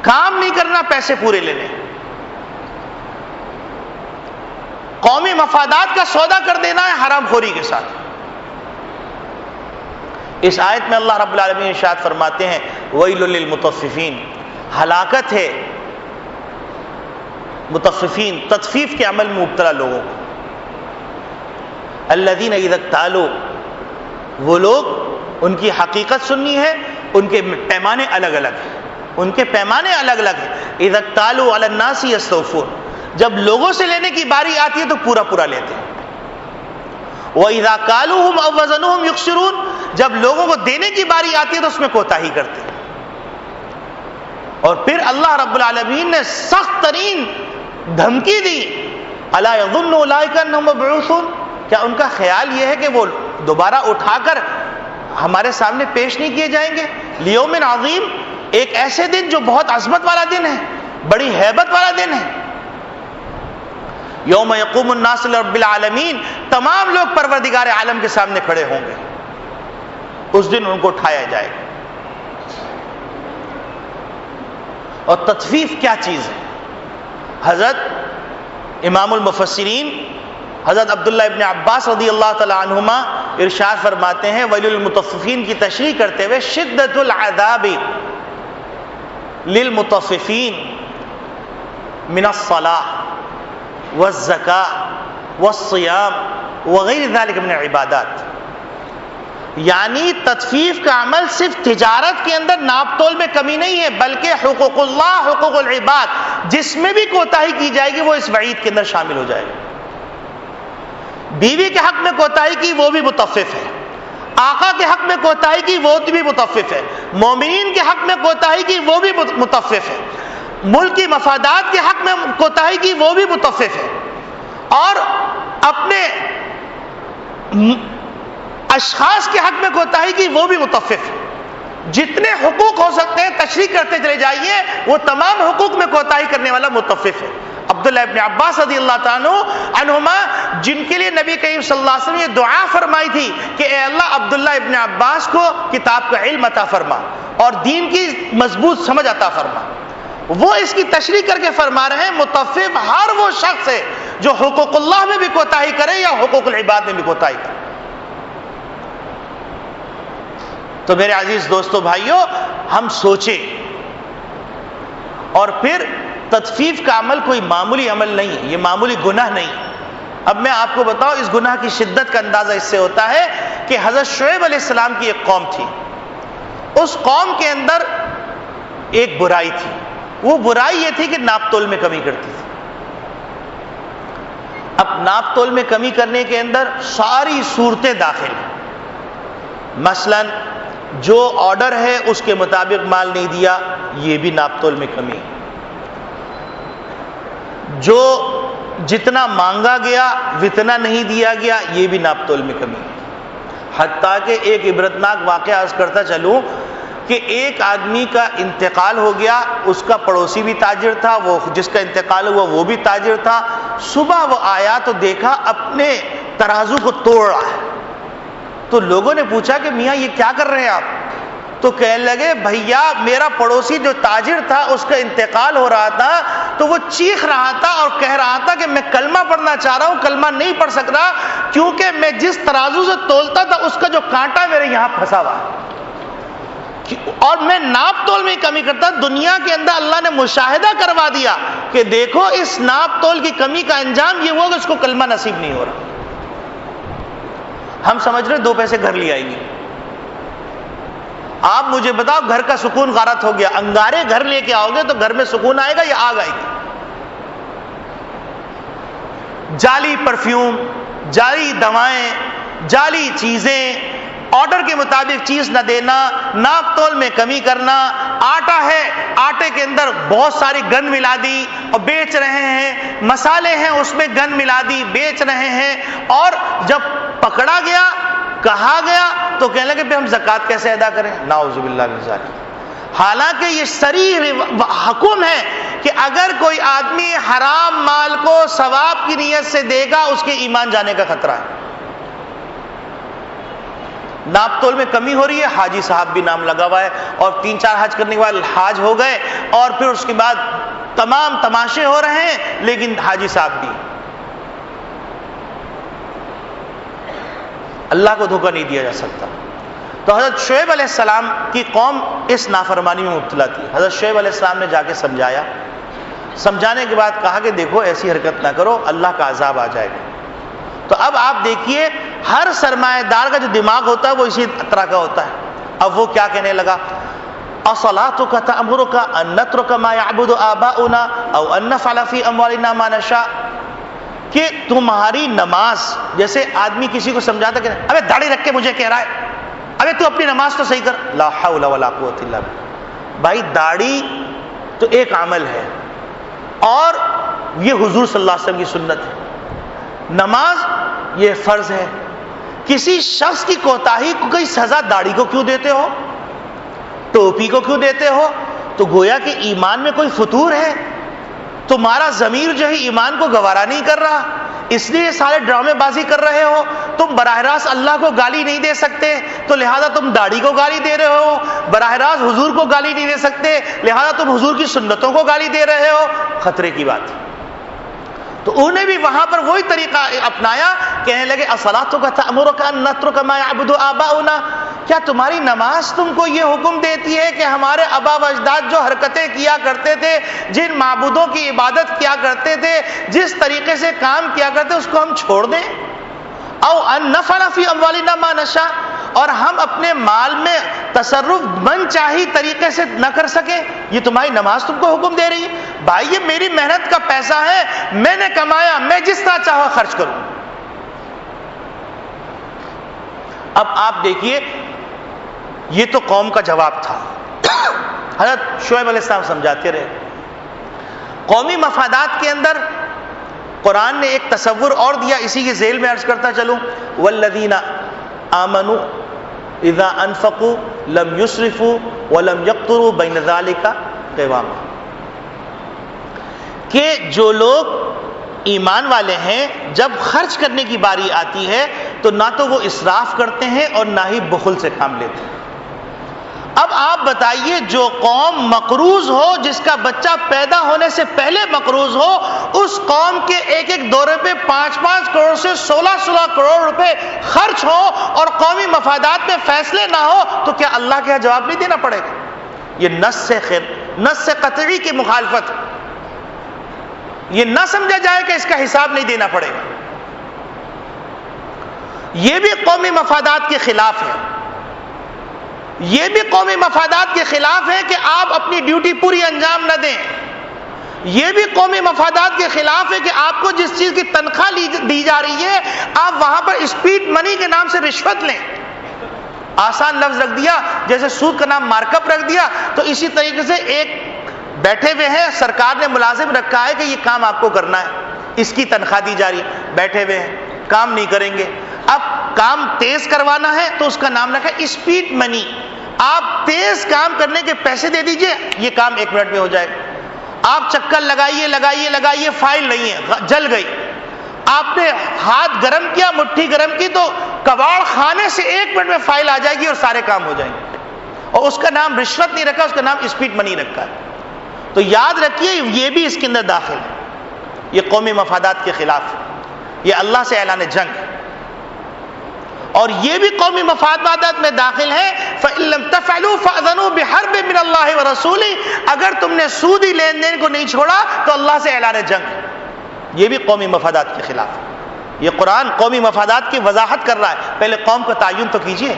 کام نہیں کرنا پیسے پورے لینے، قومی مفادات کا سودا کر دینا ہے حرام خوری کے ساتھ۔ اس آیت میں اللہ رب العالمین ارشاد فرماتے ہیں ویل للمطففین، ہلاکت ہے مطففین، تطفیف کے عمل میں مبتلا لوگوں کو۔ الذین اذا اکتالوا، وہ لوگ، ان کی حقیقت سننی ہے، ان کے پیمانے الگ الگ ہیں، ان کے پیمانے الگ الگ ہیں۔ اذا اکتالوا علی الناس یستوفون، جب لوگوں سے لینے کی باری آتی ہے تو پورا پورا لیتے ہیں۔ وَإِذَا كَالُوهُمْ أَوْ وَزَنُوهُمْ يُخْسِرُونَ، جب لوگوں کو دینے کی باری آتی ہے تو اس میں کوتاہی کرتے ہیں۔ اور پھر اللہ رب العالمین نے سخت ترین دھمکی دی، أَلَا يَظُنُّ أُولَٰئِكَ أَنَّهُمْ مَبْعُوثُونَ، کیا ان کا خیال یہ ہے کہ وہ دوبارہ اٹھا کر ہمارے سامنے پیش نہیں کیے جائیں گے؟ لیوم عظیم، ایک ایسے دن جو بہت عظمت والا دن ہے، بڑی ہیبت والا دن ہے۔ یوم یقوم الناس لرب العالمین، تمام لوگ پروردگار عالم کے سامنے کھڑے ہوں گے، اس دن ان کو اٹھایا جائے گا۔ اور تطفیف کیا چیز ہے؟ حضرت امام المفسرین حضرت عبداللہ ابن عباس رضی اللہ تعالی عنہما ارشاد فرماتے ہیں ویل للمطففین کی تشریح کرتے ہوئے شدت العذاب للمطففین من الصلاۃ والزکاة والصیام وغیر ذلک من العبادات، یعنی تطفیف کا عمل صرف تجارت کے اندر ناپ تول میں کمی نہیں ہے، بلکہ حقوق اللہ، حقوق العباد، جس میں بھی کوتاہی کی جائے گی وہ اس وعید کے اندر شامل ہو جائے گا۔ بیوی کے حق میں کوتاہی کی وہ بھی مطفف ہے، آقا کے حق میں کوتاہی کی وہ بھی مطفف ہے، مومنین کے حق میں کوتاہی کی وہ بھی مطفف ہے، ملکی مفادات کے حق میں کوتاہی کی وہ بھی مطفف ہے، اور اپنے اشخاص کے حق میں کوتاہی کی وہ بھی مطفف ہے۔ جتنے حقوق ہو سکتے ہیں تشریح کرتے چلے جائیے، وہ تمام حقوق میں کوتاہی کرنے والا مطفف ہے۔ عبداللہ ابن عباس رضی اللہ تعالیٰ عنہما، جن کے لیے نبی کریم صلی اللہ علیہ وسلم یہ دعا فرمائی تھی کہ اے اللہ عبداللہ ابن عباس کو کتاب کا علم عطا فرما اور دین کی مضبوط سمجھ عطا فرما، وہ اس کی تشریح کر کے فرما رہے ہیں مطفف ہر وہ شخص ہے جو حقوق اللہ میں بھی کوتاہی کرے یا حقوق العباد میں بھی کوتاہی کرے۔ تو میرے عزیز دوستو بھائیو، ہم سوچیں، اور پھر تطفیف کا عمل کوئی معمولی عمل نہیں ہے، یہ معمولی گناہ نہیں۔ اب میں آپ کو بتاؤں اس گناہ کی شدت کا اندازہ اس سے ہوتا ہے کہ حضرت شعیب علیہ السلام کی ایک قوم تھی، اس قوم کے اندر ایک برائی تھی، وہ برائی یہ تھی کہ ناپ تول میں کمی کرتی تھی۔ اب ناپ تول میں کمی کرنے کے اندر ساری صورتیں داخل ہیں، مثلا جو آرڈر ہے اس کے مطابق مال نہیں دیا، یہ بھی ناپ تول میں کمی، جو جتنا مانگا گیا اتنا نہیں دیا گیا، یہ بھی ناپ تول میں کمی۔ حتیٰ کہ ایک عبرتناک واقعہ عرض کرتا چلوں، کہ ایک آدمی کا انتقال ہو گیا، اس کا پڑوسی بھی تاجر تھا، وہ جس کا انتقال ہوا وہ بھی تاجر تھا. صبح وہ آیا تو دیکھا اپنے ترازو کو توڑ رہا ہے. تو لوگوں نے پوچھا کہ میاں یہ کیا کر رہے ہیں آپ؟ تو کہنے لگے بھیا میرا پڑوسی جو تاجر تھا اس کا انتقال ہو رہا تھا تو وہ چیخ رہا تھا اور کہہ رہا تھا کہ میں کلمہ پڑھنا چاہ رہا ہوں، کلمہ نہیں پڑھ سک رہا کیونکہ میں جس ترازو سے تولتا تھا اس کا جو کانٹا میرے یہاں پھنسا ہوا ہے اور میں ناپ تول میں کمی کرتا. دنیا کے اندر اللہ نے مشاہدہ کروا دیا کہ دیکھو اس ناپ تول کی کمی کا انجام یہ ہوا کہ اس کو کلمہ نصیب نہیں ہو رہا. ہم سمجھ رہے 2 پیسے گھر لے آئیں گے. آپ مجھے بتاؤ گھر کا سکون غارت ہو گیا، انگارے گھر لے کے آؤ گے تو گھر میں سکون آئے گا یا آگ آئے گی؟ جعلی پرفیوم، جعلی دوائیں، جعلی چیزیں، آرڈر کے مطابق چیز نہ دینا، ناپ تول میں کمی کرنا. آٹا ہے، آٹے کے اندر بہت ساری گند ملا دی اور بیچ رہے ہیں. مسالے ہیں اس میں گند ملا دی بیچ رہے ہیں. اور جب پکڑا گیا کہا گیا تو کہنے لگے ہم زکوٰۃ کیسے ادا کریں؟ نعوذ باللہ من ذالک. حالانکہ یہ صریح حکم ہے کہ اگر کوئی آدمی حرام مال کو ثواب کی نیت سے دے گا اس کے ایمان جانے کا خطرہ ہے. ناپ تول میں کمی ہو رہی ہے، حاجی صاحب بھی نام لگا ہوا ہے اور 3-4 حج کرنے کے بعد حاج ہو گئے اور پھر اس کے بعد تمام تماشے ہو رہے ہیں لیکن حاجی صاحب بھی. اللہ کو دھوکہ نہیں دیا جا سکتا. تو حضرت شعیب علیہ السلام کی قوم اس نافرمانی میں مبتلا تھی. حضرت شعیب علیہ السلام نے جا کے سمجھایا، سمجھانے کے بعد کہا کہ دیکھو ایسی حرکت نہ کرو، اللہ کا عذاب آ جائے گا. تو اب آپ دیکھیے ہر سرمایہ دار کا جو دماغ ہوتا ہے وہ اسی طرح کا ہوتا ہے. اب وہ کیا کہنے لگا؟ اصلاتک تأمرک ان نترک ما یعبد آباؤنا او ان نفعل فی اموالنا ما نشاء. کہ تمہاری نماز، جیسے آدمی کسی کو سمجھاتا کہ ابے داڑھی رکھ کے مجھے کہہ رہا ہے، ابے تو اپنی نماز تو صحیح کر. لا حول ولا قوت الا باللہ. بھائی داڑھی تو ایک عمل ہے اور یہ حضور صلی اللہ علیہ وسلم کی سنت ہے. نماز یہ فرض ہے. کسی شخص کی کوتاہی کو کوئی سزا داڑھی کو کیوں دیتے ہو، ٹوپی کو کیوں دیتے ہو؟ تو گویا کہ ایمان میں کوئی فطور ہے. تمہارا ضمیر جو ہے ایمان کو گوارا نہیں کر رہا، اس لیے سارے ڈرامے بازی کر رہے ہو. تم براہ راست اللہ کو گالی نہیں دے سکتے تو لہذا تم داڑھی کو گالی دے رہے ہو. براہ راست حضور کو گالی نہیں دے سکتے لہذا تم حضور کی سنتوں کو گالی دے رہے ہو. خطرے کی بات. تو انہیں بھی وہاں پر وہی طریقہ اپنایا، کہنے لگے اصلاتک تأمرک ان نترک ما یعبد آباؤنا. کیا تمہاری نماز تم کو یہ حکم دیتی ہے کہ ہمارے آبا و اجداد جو حرکتیں کیا کرتے تھے، جن معبودوں کی عبادت کیا کرتے تھے، جس طریقے سے کام کیا کرتے اس کو ہم چھوڑ دیں؟ او ان نفعل فی اموالنا ما نشاء، اور ہم اپنے مال میں تصرف من چاہی طریقے سے نہ کر سکے؟ یہ تمہاری نماز تم کو حکم دے رہی ہے؟ بھائی یہ میری محنت کا پیسہ ہے، میں نے کمایا، میں جس طرح چاہا خرچ کروں. اب آپ دیکھیے یہ تو قوم کا جواب تھا. حضرت شعیب علیہ السلام سمجھاتے رہے. قومی مفادات کے اندر قرآن نے ایک تصور اور دیا، اسی کے ذیل میں عرض کرتا چلوں. والذین آمنوا اذا انفقوا لم يسرفوا ولم يقتروا بین ذلک قواما. کہ جو لوگ ایمان والے ہیں جب خرچ کرنے کی باری آتی ہے تو نہ تو وہ اسراف کرتے ہیں اور نہ ہی بخل سے کام لیتے ہیں. اب آپ بتائیے جو قوم مقروض ہو، جس کا بچہ پیدا ہونے سے پہلے مقروض ہو، اس قوم کے ایک ایک دورے پہ 5-5 کروڑ سے 16 کروڑ روپے خرچ ہو اور قومی مفادات میں فیصلے نہ ہو تو کیا اللہ کے یہاں جواب نہیں دینا پڑے گا؟ یہ نص سے قطعی کی مخالفت. یہ نہ سمجھا جائے کہ اس کا حساب نہیں دینا پڑے گا. یہ بھی قومی مفادات کے خلاف ہے. یہ بھی قومی مفادات کے خلاف ہے کہ آپ اپنی ڈیوٹی پوری انجام نہ دیں. یہ بھی قومی مفادات کے خلاف ہے کہ آپ کو جس چیز کی تنخواہ دی جا رہی ہے آپ وہاں پر اسپیڈ منی کے نام سے رشوت لیں. آسان لفظ رکھ دیا، جیسے سود کا نام مارک اپ رکھ دیا، تو اسی طریقے سے ایک بیٹھے ہوئے ہیں، سرکار نے ملازم رکھا ہے کہ یہ کام آپ کو کرنا ہے، اس کی تنخواہ دی جا رہی ہے، بیٹھے ہوئے ہیں کام نہیں کریں گے. اب کام تیز کروانا ہے تو اس کا نام رکھا اسپیڈ منی. آپ تیز کام کرنے کے پیسے دے دیجئے، یہ کام 1 منٹ میں ہو جائے گا۔ آپ چکر لگائیے، فائل نہیں ہے، جل گئی۔ آپ نے ہاتھ گرم کیا، مٹھی گرم کی، تو کباڑ خانے سے 1 منٹ میں فائل آ جائے گی اور سارے کام ہو جائیں گے۔ اور اس کا نام رشوت نہیں رکھا، اس کا نام اسپیڈ منی رکھا ہے۔ تو یاد رکھیے یہ بھی اس کے اندر داخل ہے، یہ قومی مفادات کے خلاف ہے، یہ اللہ سے اعلان جنگ ہے۔ اور یہ بھی قومی مفادات میں داخل ہے، فَإِن لَّمْ تَفْعَلُوا فَأْذَنُوا بِحَرْبٍ مِّنَ اللَّهِ وَرَسُولِهِ، اگر تم نے سودی لین دین کو نہیں چھوڑا تو اللہ سے اعلان جنگ ہے۔ یہ بھی قومی مفادات کے خلاف ہے۔ یہ قرآن قومی مفادات کی وضاحت کر رہا ہے، پہلے قوم کا تعین تو کیجئے۔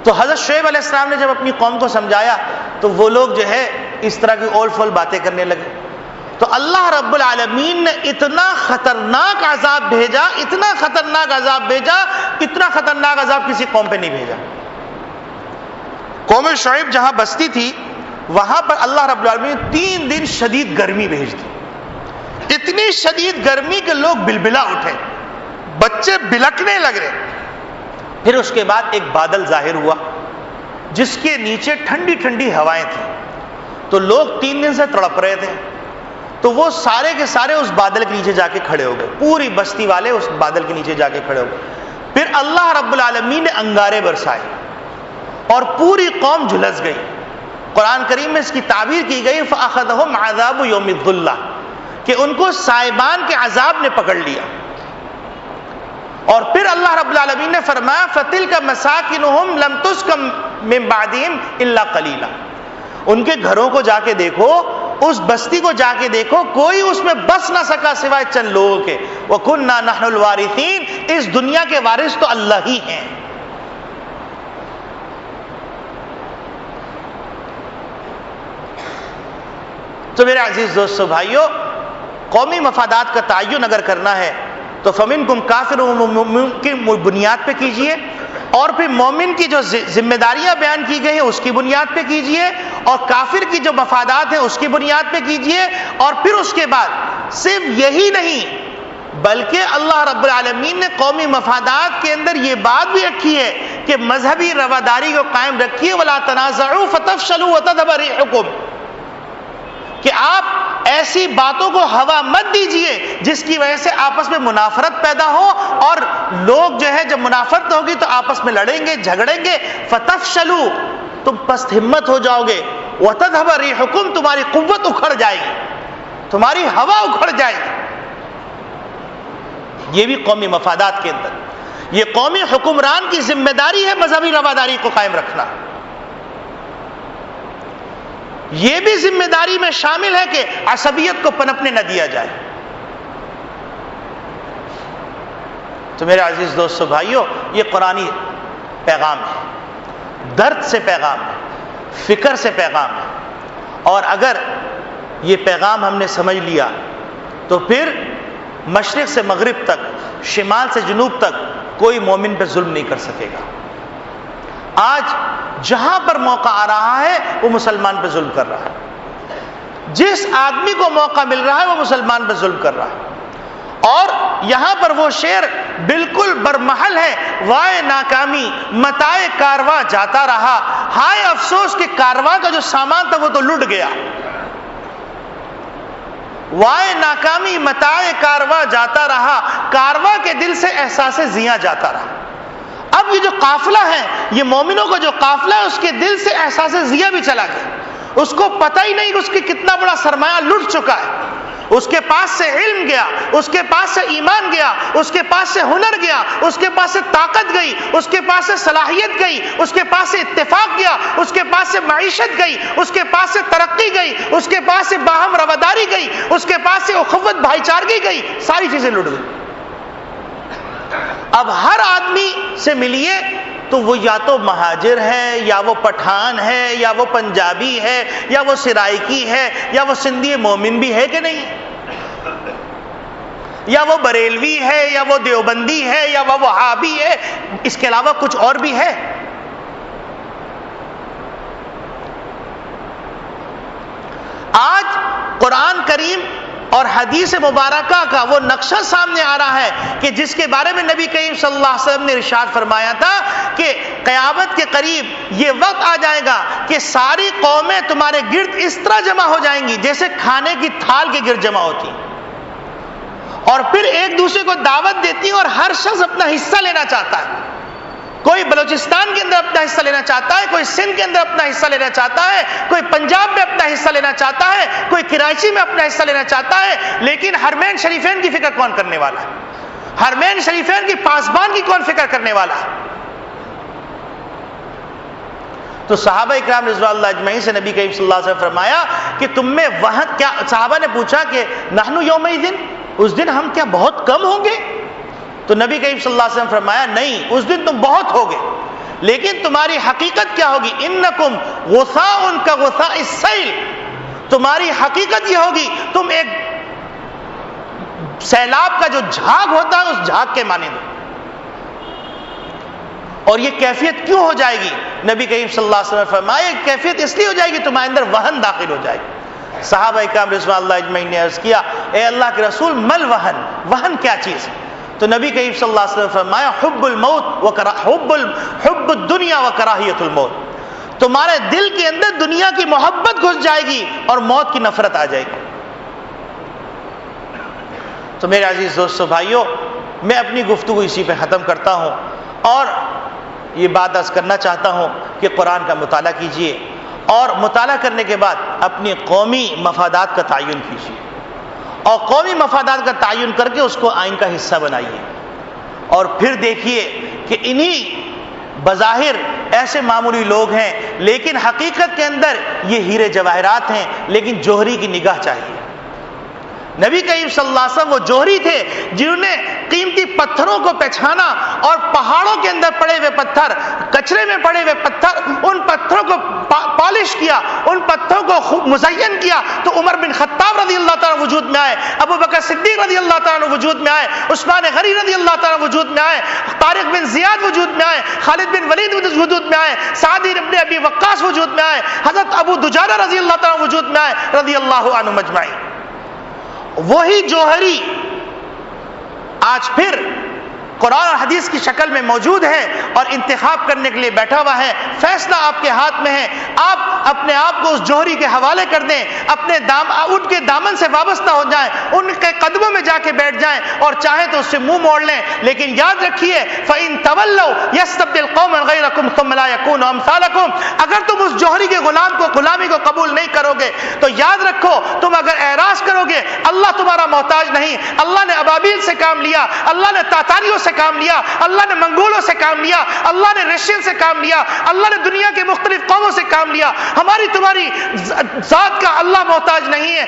تو حضرت شعیب علیہ السلام نے جب اپنی قوم کو سمجھایا تو وہ لوگ جو ہے اس طرح کی اول فول باتیں کرنے لگے۔ تو اللہ رب العالمین نے اتنا خطرناک عذاب بھیجا، اتنا خطرناک عذاب کسی قوم پہ نہیں بھیجا۔ قوم شعیب جہاں بستی تھی وہاں پر اللہ رب العالمین نے 3 دن شدید گرمی بھیج دی، اتنی شدید گرمی کہ لوگ بلبلا اٹھے، بچے بلکنے لگ رہے۔ پھر اس کے بعد ایک بادل ظاہر ہوا جس کے نیچے ٹھنڈی ٹھنڈی ہوائیں تھیں، تو لوگ 3 دن سے تڑپ رہے تھے، تو وہ سارے کے سارے اس بادل کے نیچے جا کے کھڑے ہو گئے، پوری بستی والے اس بادل کے نیچے جا کے کھڑے ہو گئے۔ پھر اللہ رب العالمین نے انگارے برسائے اور پوری قوم جھلس گئی۔ قرآن کریم میں اس کی تعبیر کی گئی فَأَخَذَهُمْ عَذَابُ يَوْمِ الظُّلَّةِ، کہ ان کو سائبان کے عذاب نے پکڑ لیا۔ اور پھر اللہ رب العالمین نے فرمایا فَتِلْكَ مَسَاكِنُهُمْ لَمْ تُسْكَنْ مِنْ بَعْدِهِمْ إِلَّا قَلِيلًا، ان کے گھروں کو جا کے دیکھو، اس بستی کو جا کے دیکھو، کوئی اس میں بس نہ سکا سوائے چند لوگوں کے۔ وَكُنَّا نَحْنُ الْوَارِثِينَ، اس دنیا کے وارث تو اللہ ہی ہیں۔ تو میرے عزیز دوستو بھائیو، قومی مفادات کا تعین اگر کرنا ہے تو فَمِنْكُمْ كَافِرٌ، مومن کی بنیاد پہ کیجئے، اور پھر مومن کی جو ذمہ داریاں بیان کی گئی ہیں اس کی بنیاد پہ کیجئے، اور کافر کی جو مفادات ہیں اس کی بنیاد پہ کیجئے۔ اور پھر اس کے بعد صرف یہی نہیں بلکہ اللہ رب العالمین نے قومی مفادات کے اندر یہ بات بھی رکھی ہے کہ مذہبی رواداری کو قائم رکھیے، وَلَا تَنَازَعُوا فَتَفْشَلُوا وَتَذْهَبَ رِيحُكُمْ، کہ آپ ایسی باتوں کو ہوا مت دیجئے جس کی وجہ سے آپس میں منافرت پیدا ہو، اور لوگ جو ہے جب منافرت ہوگی تو آپس میں لڑیں گے، جھگڑیں گے، فتفشلوا، تم پست ہمت ہو جاؤ گے، وتذهب ريحكم، تمہاری قوت اکھڑ جائے گی، تمہاری ہوا اکھڑ جائے گی۔ یہ بھی قومی مفادات کے اندر، یہ قومی حکمران کی ذمہ داری ہے مذہبی رواداری کو قائم رکھنا۔ یہ بھی ذمہ داری میں شامل ہے کہ عصبیت کو پنپنے نہ دیا جائے۔ تو میرے عزیز دوستو بھائیو، یہ قرآنی پیغام ہے، درد سے پیغام ہے، فکر سے پیغام ہے، اور اگر یہ پیغام ہم نے سمجھ لیا تو پھر مشرق سے مغرب تک، شمال سے جنوب تک کوئی مومن پہ ظلم نہیں کر سکے گا۔ آج جہاں پر موقع آ رہا ہے وہ مسلمان پہ ظلم کر رہا ہے، جس آدمی کو موقع مل رہا ہے وہ مسلمان پہ ظلم کر رہا ہے۔ اور یہاں پر وہ شعر بالکل برمحل ہے، وائے ناکامی متائے کارواں جاتا رہا، ہائے افسوس کہ کارواں کا جو سامان تھا وہ تو لٹ گیا۔ وائے ناکامی متائے کارواں جاتا رہا، کارواں کے دل سے احساس زیاں جاتا رہا۔ اب یہ جو قافلہ ہے، یہ مومنوں کا جو قافلہ ہے، اس کے دل سے احساس زیاں بھی چلا گیا، اس کو پتہ ہی نہیں کہ اس کی کتنا بڑا سرمایہ لٹ چکا ہے۔ اس کے پاس سے علم گیا، اس کے پاس سے ایمان گیا، اس کے پاس سے ہنر گیا، اس کے پاس سے طاقت گئی، اس کے پاس سے صلاحیت گئی، اس کے پاس سے اتفاق گیا، اس کے پاس سے معیشت گئی، اس کے پاس سے ترقی گئی، اس کے پاس سے باہم رواداری گئی، اس کے پاس سے اخوت بھائی چارگی گئی، ساری چیزیں لٹ گئی۔ اب ہر آدمی سے ملیے تو وہ یا تو مہاجر ہے، یا وہ پٹھان ہے، یا وہ پنجابی ہے، یا وہ سرائکی ہے، یا وہ سندھی مومن بھی ہے کہ نہیں، یا وہ بریلوی ہے، یا وہ دیوبندی ہے، یا وہ وہابی ہے، اس کے علاوہ کچھ اور بھی ہے۔ آج قرآن کریم اور حدیث مبارکہ کا وہ نقشہ سامنے آ رہا ہے کہ جس کے بارے میں نبی کریم صلی اللہ علیہ وسلم نے ارشاد فرمایا تھا کہ قیامت کے قریب یہ وقت آ جائے گا کہ ساری قومیں تمہارے گرد اس طرح جمع ہو جائیں گی جیسے کھانے کی تھال کے گرد جمع ہوتی ہیں، اور پھر ایک دوسرے کو دعوت دیتی ہیں اور ہر شخص اپنا حصہ لینا چاہتا ہے. کوئی بلوچستان کے اندر اپنا حصہ لینا چاہتا ہے، کوئی سندھ کے اندر اپنا حصہ لینا چاہتا ہے، کوئی پنجاب میں اپنا حصہ لینا چاہتا ہے، کوئی کراچی میں اپنا حصہ لینا چاہتا ہے. لیکن حرمین شریفین کی فکر کون کرنے والا ہے؟ حرمین شریفین کی پاسبان کی کون فکر کرنے والا ہے؟ تو صحابہ اکرام رضوان اللہ اجمعین سے نبی کریم صلی اللہ علیہ وسلم فرمایا کہ تم میں وہاں کیا، صحابہ نے پوچھا کہ نحنو یومئذ، اس دن ہم کیا بہت کم ہوں گے؟ تو نبی کریم صلی اللہ علیہ وسلم فرمایا نہیں، اس دن تم بہت ہوگے، لیکن تمہاری حقیقت کیا ہوگی؟ انکم غثاء کغثاء السیل، تمہاری حقیقت یہ ہوگی تم ایک سیلاب کا جو جھاگ ہوتا ہے اس جھاگ کے مانند. اور یہ کیفیت کیوں ہو جائے گی؟ نبی کریم صلی اللہ علیہ وسلم فرمایا یہ کیفیت اس لیے ہو جائے گی تمہارے اندر وہن داخل ہو جائے گی. صحابہ اکرام رضوان اللہ اجمعین نے عرض کیا اے اللہ کے رسول مل وہن، وہن کیا چیز ہے؟ تو نبی کریم صلی اللہ علیہ وسلم فرمایا حب الموت حب الدنیا و کراہیت الموت، تمہارے دل کے اندر دنیا کی محبت گھس جائے گی اور موت کی نفرت آ جائے گی. تو میرے عزیز دوستو بھائیو، میں اپنی گفتگو اسی پہ ختم کرتا ہوں اور یہ بات عرض کرنا چاہتا ہوں کہ قرآن کا مطالعہ کیجئے اور مطالعہ کرنے کے بعد اپنی قومی مفادات کا تعین کیجئے اور قومی مفادات کا تعین کر کے اس کو آئین کا حصہ بنائیے. اور پھر دیکھیے کہ انہی بظاہر ایسے معمولی لوگ ہیں لیکن حقیقت کے اندر یہ ہیرے جواہرات ہیں، لیکن جوہری کی نگاہ چاہیے. نبی کریم صلی اللہ علیہ وسلم وہ جوہری تھے جنہوں نے قیمتی پتھروں کو پہچانا اور پہاڑوں کے اندر پڑے ہوئے پتھر، کچرے میں پڑے ہوئے پتھر، ان پتھروں کو پالش کیا، ان پتھروں کو خوب مزین کیا. تو عمر بن خطاب رضی اللہ تعالیٰ وجود میں آئے، ابو بکر صدیق رضی اللہ تعالیٰ وجود میں آئے، عثمان غنی رضی اللہ تعالیٰ وجود میں آئے، طارق بن زیاد وجود میں آئے، خالد بن ولید وجود میں آئے، سعد بن ابی وقاص وجود میں آئے، حضرت ابو دجانہ رضی اللہ تعالیٰ وجود میں آئے رضی اللہ عنہم اجمعین. وہی جوہری آج پھر قرآن اور حدیث کی شکل میں موجود ہے اور انتخاب کرنے کے لیے بیٹھا ہوا ہے. فیصلہ آپ کے ہاتھ میں ہے، آپ اپنے آپ کو اس جوہری کے حوالے کر دیں، اپنے ان کے دامن سے وابستہ ہو جائیں، ان کے قدموں میں جا کے بیٹھ جائیں اور چاہیں تو اس سے منہ موڑ لیں. لیکن یاد رکھیے فَإِن تَوَلَّوْا يَسْتَبْدِلْ قَوْمًا غَيْرَكُمْ ثُمَّ لَا يَكُونُوا أَمْثَالَكُمْ. اگر تم اس جوہری کے غلامی کو قبول نہیں کرو گے تو یاد رکھو تم اگر اعراض کرو گے اللہ تمہارا محتاج نہیں. اللہ نے ابابیل سے کام لیا، اللہ نے تاتاریوں سے کام لیا، اللہ نے منگولوں سے کام لیا، اللہ نے رشین سے کام لیا، اللہ نے دنیا کے مختلف قوموں سے کام لیا. ہماری تمہاری ذات کا اللہ محتاج نہیں ہے.